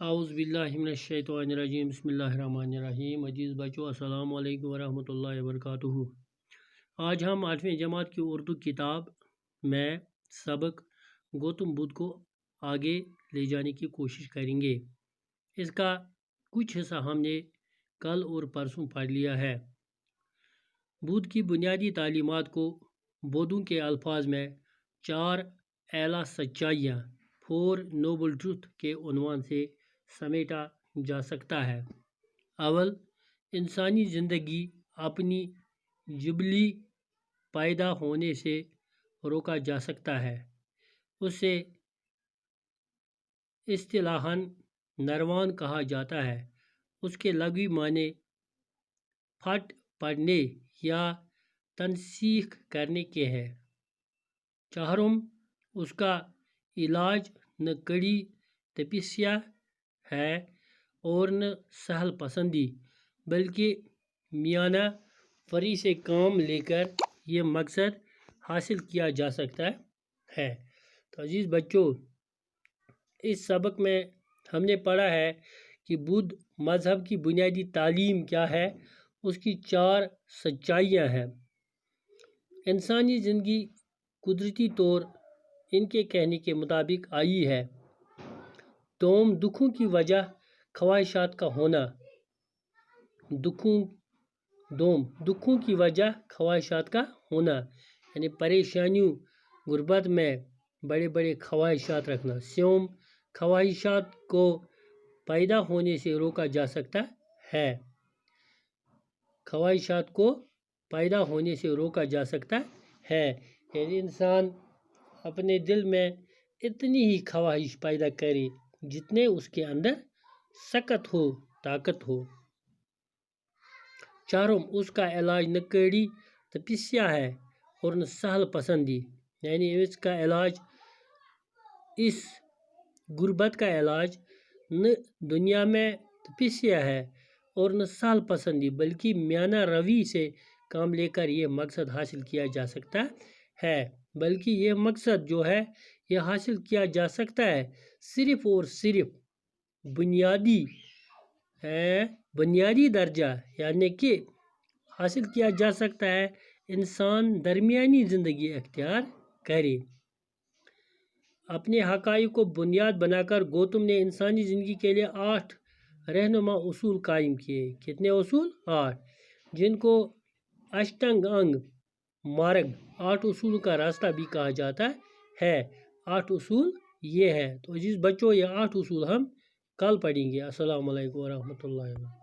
اعوذ باللہ من الشیطان الرجیم بسم اللہ الرحمن الرحیم۔ عزیز بچوں، السلام علیکم ورحمۃ اللہ وبرکاتہ۔ آج ہم 8ویں جماعت کی اردو کتاب میں سبق گوتم بدھ کو آگے لے جانے کی کوشش کریں گے۔ اس کا کچھ حصہ ہم نے کل اور پرسوں پڑھ لیا ہے۔ بدھ کی بنیادی تعلیمات کو بودھوں کے الفاظ میں 4 اعلیٰ سچائیاں 4 نوبل ٹروتھ کے عنوان سے سمیٹا جا سکتا ہے۔ اول، انسانی زندگی اپنی جبلی پیدا ہونے سے روکا جا سکتا ہے۔ اسے اصطلاحاً نروان کہا جاتا ہے۔ اس کے لغوی معنی پھٹ پڑنے یا تنسیخ کرنے کے ہیں۔ چہارم، اس کا علاج نہ کڑی تپسیا ہے اور نہ سہل پسندی، بلکہ میانہ فری سے کام لے کر یہ مقصد حاصل کیا جا سکتا ہے۔ تو عزیز بچوں، اس سبق میں ہم نے پڑھا ہے کہ بدھ مذہب کی بنیادی تعلیم کیا ہے۔ اس کی 4 سچائیاں ہیں۔ انسانی زندگی قدرتی طور ان کے کہنے کے مطابق آئی ہے۔ دوم، دکھوں کی وجہ خواہشات کا ہونا۔ دکھوں کی وجہ خواہشات کا ہونا یعنی پریشانیوں، غربت میں بڑے بڑے خواہشات رکھنا۔ سیوم، خواہشات کو پیدا ہونے سے روکا جا سکتا ہے۔ خواہشات کو پیدا ہونے سے روکا جا سکتا ہے یعنی انسان اپنے دل میں اتنی ہی خواہش پیدا کرے جتنے اس کے اندر سکت ہو، طاقت ہو۔ چہارم، اس کا علاج نہ کڑی تپسیا ہے اور نہ سہل پسندی، یعنی اس کا علاج، اس غربت کا علاج نہ دنیا میں تپسیا ہے اور نہ سہل پسندی، بلکہ میانہ روی سے کام لے کر یہ مقصد حاصل کیا جا سکتا ہے۔ بلکہ یہ مقصد جو ہے یہ حاصل کیا جا سکتا ہے صرف اور صرف بنیادی درجہ، یعنی کہ حاصل کیا جا سکتا ہے انسان درمیانی زندگی اختیار کرے۔ اپنے حقائق کو بنیاد بنا کر گوتم نے انسانی زندگی کے لیے 8 رہنما اصول قائم کیے۔ کتنے اصول؟ 8، جن کو اشٹانگ مارگ، 8 اصولوں کا راستہ بھی کہا جاتا ہے۔ 8 اصول یہ ہے۔ تو عزیز بچوں، یہ 8 اصول ہم کل پڑھیں گے۔ السلام علیکم ورحمۃ اللہ وبرکاتہ۔